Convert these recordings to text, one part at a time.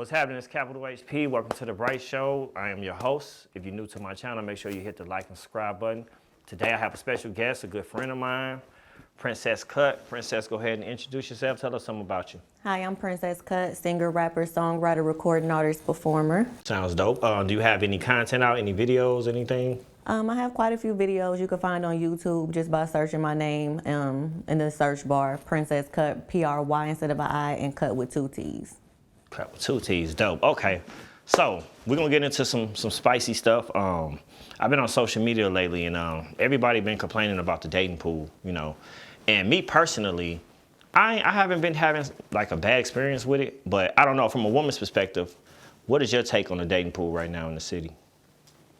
What's happening? It's Kapitol HP. Welcome to The Bright Show. I am your host. If you're new to my channel, make sure you hit the like and subscribe button. Today I have a special guest, a good friend of mine, Pryncess Cutt. Princess, go ahead and introduce yourself. Tell us something about you. Hi, I'm Pryncess Cutt, singer, rapper, songwriter, recording artist, performer. Sounds dope. Do you have any content out, any videos, anything? I have quite a few videos you can find on YouTube just by searching my name in the search bar, Pryncess Cutt, P-R-Y instead of an I, and Cutt with 2 T's. Cutt with 2 T's, dope. Okay, so we're gonna get into some spicy stuff. I've been on social media lately, and everybody been complaining about the dating pool, you know. And me personally, I haven't been having like a bad experience with it, but I don't know, from a woman's perspective, what is your take on the dating pool right now in the city?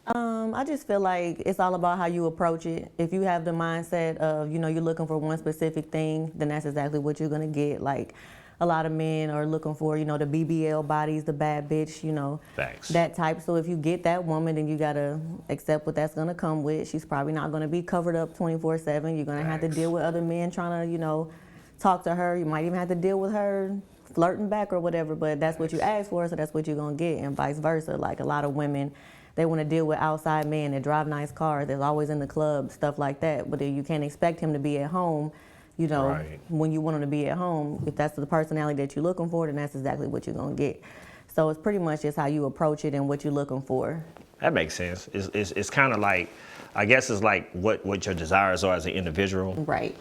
I just feel like it's all about how you approach it. If you have the mindset of, you know, you're looking for one specific thing, then that's exactly what you're gonna get. Like, a lot of men are looking for, you know, the BBL bodies, the bad bitch, you know, Facts. That type. So if you get that woman, then you gotta accept what that's gonna come with. She's probably not gonna be covered up 24/7. You're gonna have to deal with other men trying to, you know, talk to her. You might even have to deal with her flirting back or whatever, but that's what you asked for, so that's what you're gonna get, and vice versa. Like, a lot of women, they want to deal with outside men that drive nice cars, they're always in the club, stuff like that, but you can't expect him to be at home, you know, Right. When you want him to be at home. If that's the personality that you're looking for, then that's exactly what you're gonna get. So it's pretty much just how you approach it and what you're looking for. That makes sense. It's kind of like, I guess it's like what your desires are as an individual. Right.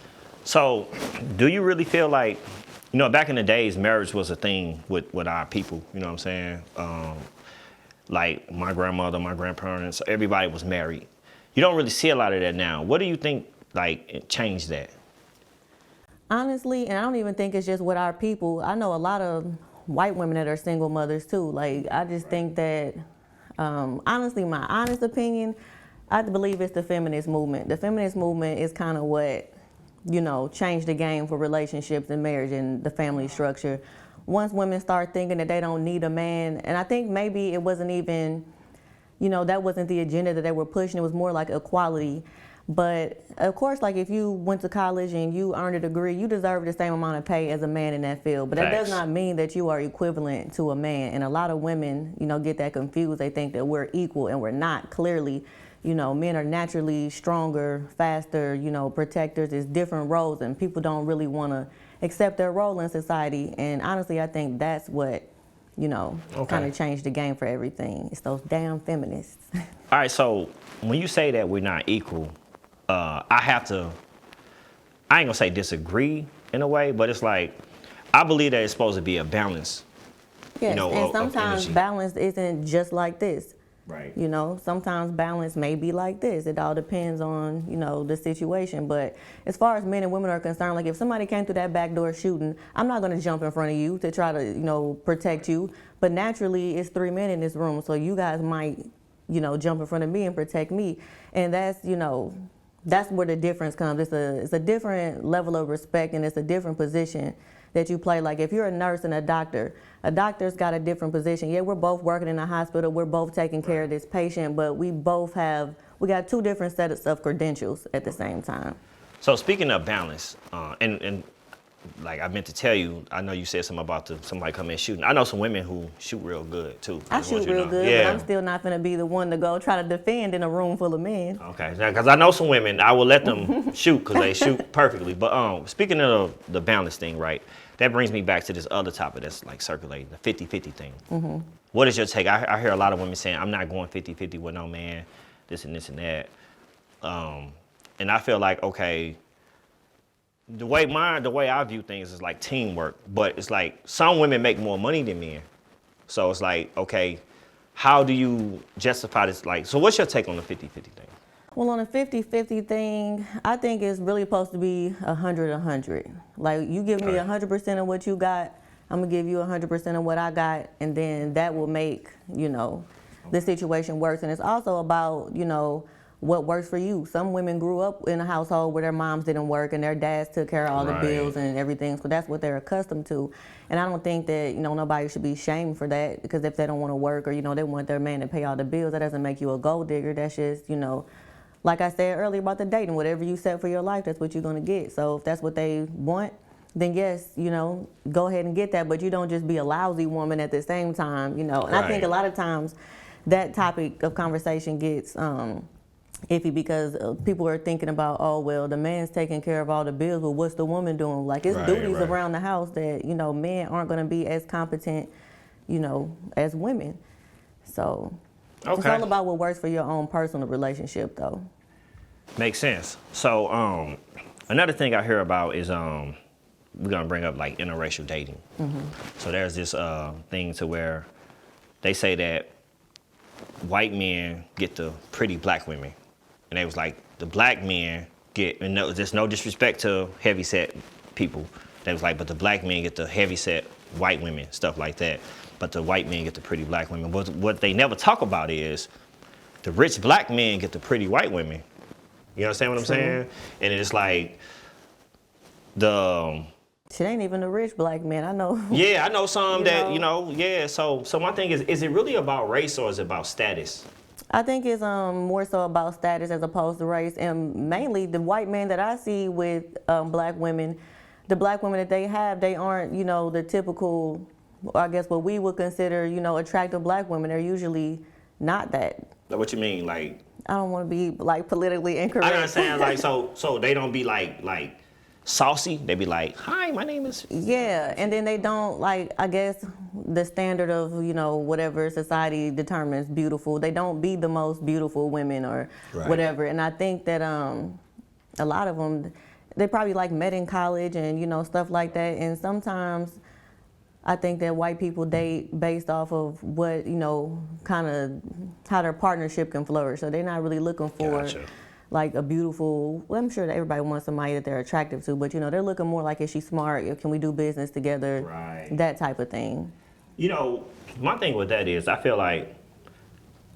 So, do you really feel like, you know, back in the days, marriage was a thing with our people, you know what I'm saying? Like my grandmother, my grandparents, everybody was married. You don't really see a lot of that now. What do you think, like, it changed that? Honestly, and I don't even think it's just with our people. I know a lot of white women that are single mothers too. Like, I just think that, honestly, my honest opinion, I believe it's the feminist movement. The feminist movement is kind of what, you know, changed the game for relationships and marriage and the family structure. Once women start thinking that they don't need a man, and I think maybe it wasn't even, you know, that wasn't the agenda that they were pushing. It was more like equality. But of course, like, if you went to college and you earned a degree, you deserve the same amount of pay as a man in that field. But that does not mean that you are equivalent to a man. And a lot of women, you know, get that confused. They think that we're equal, and we're not. Clearly, you know, men are naturally stronger, faster, you know, protectors. It's different roles, and people don't really want to accept their role in society. And honestly, I think that's what, you know, kind of changed the game for everything. It's those damn feminists. All right, so when you say that we're not equal, I ain't gonna say disagree in a way, but it's like, I believe that it's supposed to be a balance. Yes, you know, and sometimes balance isn't just like this. Right. You know, sometimes balance may be like this. It all depends on, you know, the situation. But as far as men and women are concerned, like, if somebody came through that back door shooting, I'm not going to jump in front of you to try to, you know, protect you. But naturally, it's 3 men in this room, so you guys might, you know, jump in front of me and protect me. And that's, you know, that's where the difference comes. It's a different level of respect, and it's a different position that you play. Like, if you're a nurse and a doctor's got a different position. Yeah, we're both working in a hospital, we're both taking care of this patient, but we got 2 different sets of credentials at the same time. So speaking of balance, and like I meant to tell you, I know you said something about somebody coming in shooting. I know some women who shoot real good too. I shoot real good, yeah. But I'm still not gonna be the one to go try to defend in a room full of men. Okay, because I know some women, I will let them shoot because they shoot perfectly. But speaking of the balance thing, right? That brings me back to this other topic that's like circulating, the 50-50 thing. Mm-hmm. What is your take? I hear a lot of women saying, I'm not going 50-50 with no man, this and this and that. And I feel like, okay, the way I view things is like teamwork, but it's like some women make more money than men. So it's like, okay, how do you justify this? Like, so what's your take on the 50-50 thing? Well, on a 50-50 thing, I think it's really supposed to be 100-100. Like, you give me 100% of what you got, I'm gonna give you 100% of what I got, and then that will make, you know, the situation work. And it's also about, you know, what works for you. Some women grew up in a household where their moms didn't work and their dads took care of all the bills and everything, so that's what they're accustomed to. And I don't think that, you know, nobody should be shamed for that, because if they don't want to work, or, you know, they want their man to pay all the bills, that doesn't make you a gold digger. That's just, you know, like I said earlier about the dating, whatever you set for your life, that's what you're going to get. So if that's what they want, then yes, go ahead and get that, but you don't just be a lousy woman at the same time, And I think a lot of times that topic of conversation gets iffy because people are thinking about, oh, well, the man's taking care of all the bills, but what's the woman doing? Like, it's duties around the house that, men aren't going to be as competent, as women. So it's all about what works for your own personal relationship, though. Makes sense. So another thing I hear about is we're gonna bring up like interracial dating. So there's this thing to where they say that white men get the pretty black women, and they was like the black men get, and no, there's no disrespect to heavyset people. They was like, but the black men get the heavyset white women, stuff like that. But the white men get the pretty black women. But what they never talk about is the rich black men get the pretty white women. You understand what I'm saying? And it's like Shit ain't even a rich black man, I know. Yeah, I know some that, yeah. So my thing is it really about race or is it about status? I think it's more so about status as opposed to race, and mainly the white men that I see with black women, the black women that they have, they aren't, the typical, I guess what we would consider, attractive black women. They're usually not that. What you mean, like? I don't want to be like politically incorrect. I understand, like so they don't be like saucy. They be like, hi, my name is. Yeah, and then they don't like, I guess the standard of whatever society determines beautiful. They don't be the most beautiful women or whatever. And I think that a lot of them, they probably like met in college and stuff like that. And sometimes I think that white people date based off of what, kind of how their partnership can flourish. So they're not really looking for like a beautiful, well, I'm sure that everybody wants somebody that they're attractive to, but they're looking more like, is she smart? Can we do business together? That type of thing. My thing with that is I feel like,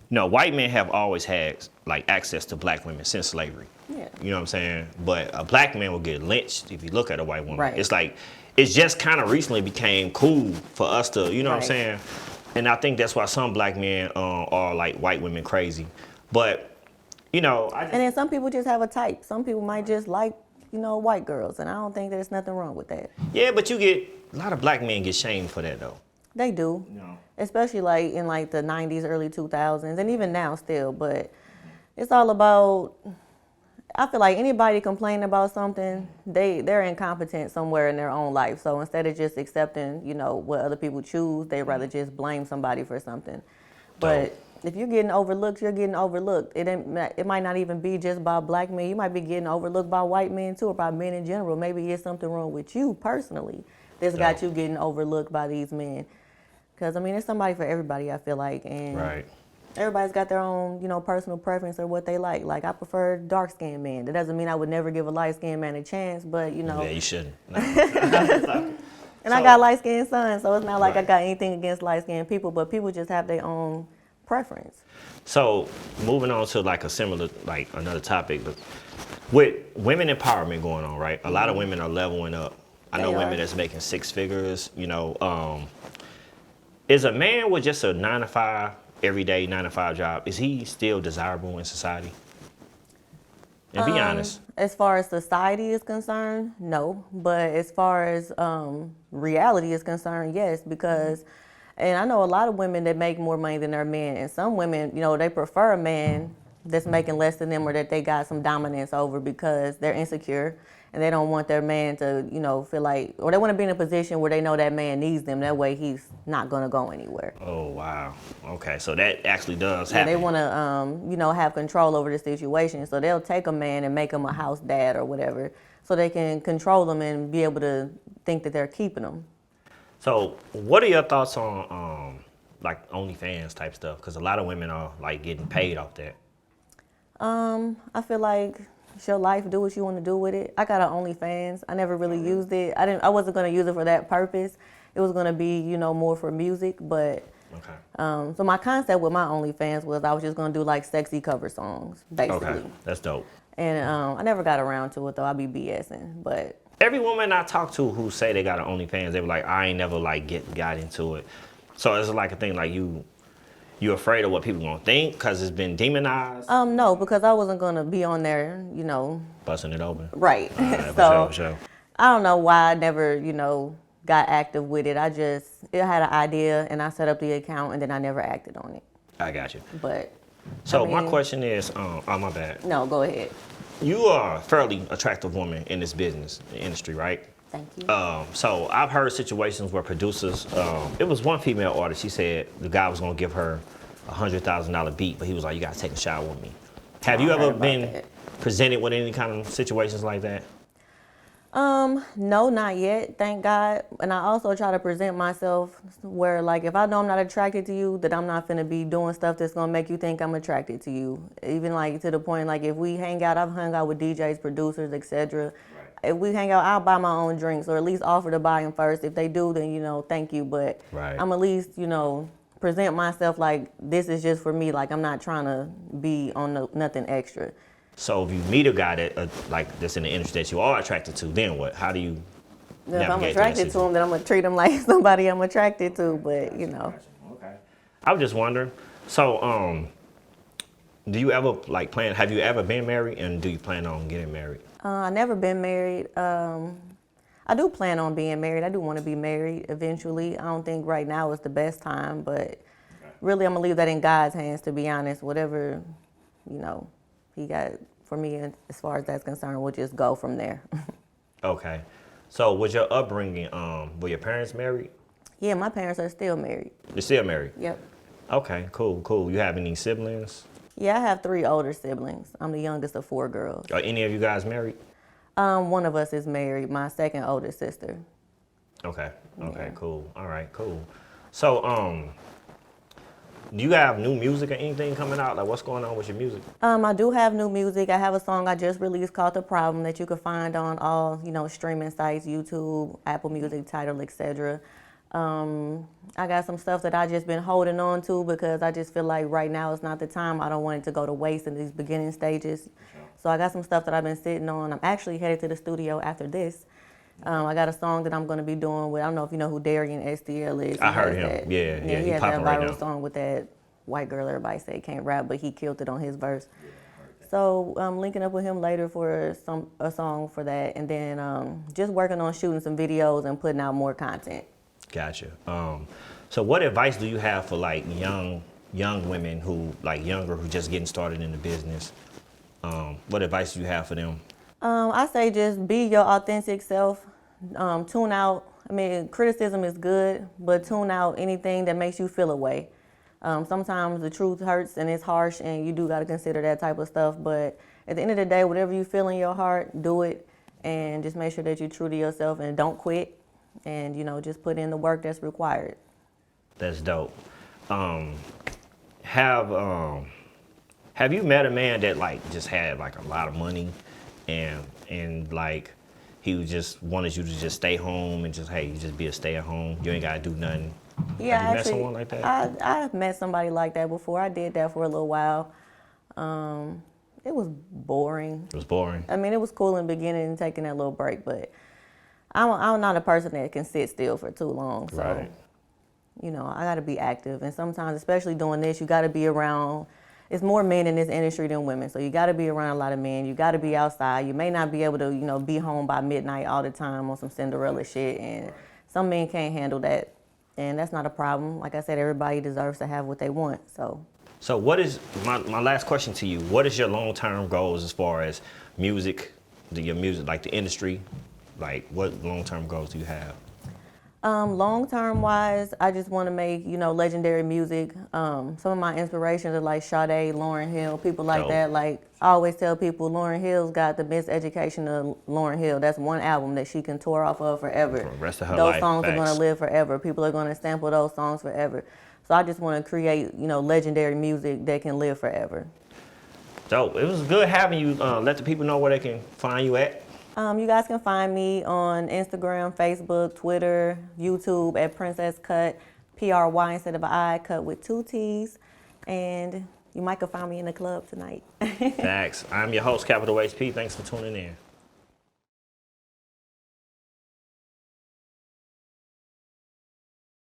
white men have always had like access to black women since slavery. Yeah. You know what I'm saying? But a black man will get lynched if you look at a white woman. Right. It's like, it's just kind of recently became cool for us to, what I'm saying? And I think that's why some black men are like white women crazy. But, and then some people just have a type. Some people might just like, white girls. And I don't think there's nothing wrong with that. Yeah, but a lot of black men get shamed for that though. They do. Especially like in like the 90s, early 2000s, and even now still. But it's all about, I feel like anybody complaining about something, they're incompetent somewhere in their own life. So instead of just accepting, what other people choose, they'd rather just blame somebody for something. But if you're getting overlooked, you're getting overlooked. It might not even be just by black men. You might be getting overlooked by white men too, or by men in general. Maybe it's something wrong with you personally that's got you getting overlooked by these men. Because, it's somebody for everybody, I feel like. And everybody's got their own, personal preference or what they like. Like, I prefer dark-skinned men. That doesn't mean I would never give a light-skinned man a chance, but, Yeah, you shouldn't. No. And I got light-skinned sons, so it's not like I got anything against light-skinned people, but people just have their own preference. So, moving on to like a similar, like another topic, but with women empowerment going on, right? A lot of women are leveling up. I know women that's making six figures, Is a man with just a 9-to-5, everyday 9-to-5 job, is he still desirable in society? And be honest. As far as society is concerned, no. But as far as reality is concerned, yes. Because, and I know a lot of women that make more money than their men. And some women, they prefer a man that's making less than them or that they got some dominance over because they're insecure. And they don't want their man to, feel like, or they want to be in a position where they know that man needs them. That way he's not going to go anywhere. Oh, wow. Okay, so that actually does happen. They want to, have control over the situation. So they'll take a man and make him a house dad or whatever so they can control him and be able to think that they're keeping him. So what are your thoughts on, like, OnlyFans type stuff? Because a lot of women are, like, getting paid off that. I feel like it's your life, do what you want to do with it. I got an OnlyFans. I never really used it. I wasn't going to use it for that purpose. It was going to be, more for music, but so my concept with my OnlyFans was I was just going to do like sexy cover songs, basically. Okay, that's dope. And I never got around to it though. I be BSing, but every woman I talk to who say they got an OnlyFans, they were like, I ain't never like got into it. So it's like a thing like you afraid of what people gonna think because it's been demonized? No, because I wasn't gonna be on there, busting it open. Right. For sure. I don't know why I never, got active with it. It had an idea and I set up the account and then I never acted on it. I got you. But So my question is, oh my bad. No, go ahead. You are a fairly attractive woman in this business, industry, right? Thank you. So I've heard situations where producers, it was one female artist, she said the guy was gonna give her $100,000 beat, but he was like, you gotta take a shower with me. Have you ever been presented with any kind of situations like that? No, not yet, thank God. And I also try to present myself where, like, if I know I'm not attracted to you, that I'm not finna be doing stuff that's gonna make you think I'm attracted to you. Even like to the point, like if we hang out, I've hung out with DJs, producers, etc. Right. If we hang out, I'll buy my own drinks or at least offer to buy them first. If they do, then, thank you. But right. I'm at least, present myself like this is just for me. Like I'm not trying to be on nothing extra. So if you meet a guy that that's in the industry that you are attracted to, then what? How do you If I'm attracted to him, then I'm gonna treat him like somebody I'm attracted to. But Okay. I was just wondering. So do you ever plan? Have you ever been married, and do you plan on getting married? I never been married. I do plan on being married. I do want to be married eventually. I don't think right now is the best time, but really I'm gonna leave that in God's hands. To be honest, whatever He got for me, as far as that's concerned, we'll just go from there. Okay. So was your upbringing, were your parents married? Yeah, my parents are still married. You're still married? Yep. Okay, cool. You have any siblings? Yeah, I have 3 older siblings. I'm the youngest of 4 girls. Are any of you guys married? One of us is married, my second oldest sister. Okay, Yeah. cool. All right, cool. So, do you have new music or anything coming out? Like, what's going on with your music? I do have new music. I have a song I just released called The Problem that you can find on all, streaming sites, YouTube, Apple Music, Tidal, etc. I got some stuff that I just been holding on to because I just feel like right now is not the time. I don't want it to go to waste in these beginning stages. So I got some stuff that I've been sitting on. I'm actually headed to the studio after this. I got a song that I'm going to be doing with, I don't know if you know who Darian STL is. I heard him. Yeah, he had that viral right song with that white girl everybody say can't rap, but he killed it on his verse. So I'm linking up with him later for a song for that, and then just working on shooting some videos and putting out more content. Gotcha. So what advice do you have for young women who younger who just getting started in the business? What advice do you have for them? I say just be your authentic self. Tune out. I mean, criticism is good, but tune out anything that makes you feel away. Sometimes the truth hurts and it's harsh, and you do got to consider that type of stuff. But at the end of the day, whatever you feel in your heart, do it, and just make sure that you're true to yourself and don't quit. And just put in the work that's required. That's dope. Have you met a man that just had a lot of money, and he just wanted you to just stay home and just you just be a stay at home. You ain't gotta do nothing. Yeah, have you met someone like that? I've met somebody like that before. I did that for a little while. It was boring. It was boring. I mean, it was cool in the beginning and taking that little break, but I'm not a person that can sit still for too long. So, right. I got to be active. And sometimes, especially doing this, you got to be around. It's more men in this industry than women. So you got to be around a lot of men. You got to be outside. You may not be able to, be home by midnight all the time on some Cinderella shit. And some men can't handle that. And that's not a problem. Like I said, everybody deserves to have what they want. So what is, my last question to you, what is your long-term goals as far as music, your music, the industry? What long-term goals do you have? Long-term wise, I just want to make, legendary music. Some of my inspirations are Sade, Lauryn Hill, people like that. I always tell people Lauryn Hill's got the best education of Lauryn Hill. That's one album that she can tour off of forever. For the rest of her life. Those songs are going to live forever. People are going to sample those songs forever. So I just want to create, legendary music that can live forever. Dope. It was good having you. Let the people know where they can find you at. You guys can find me on Instagram, Facebook, Twitter, YouTube at Pryncess Cutt, P-R-Y instead of an I, Cut with 2 T's. And you might can find me in the club tonight. Thanks. I'm your host, Kapitol HP. Thanks for tuning in.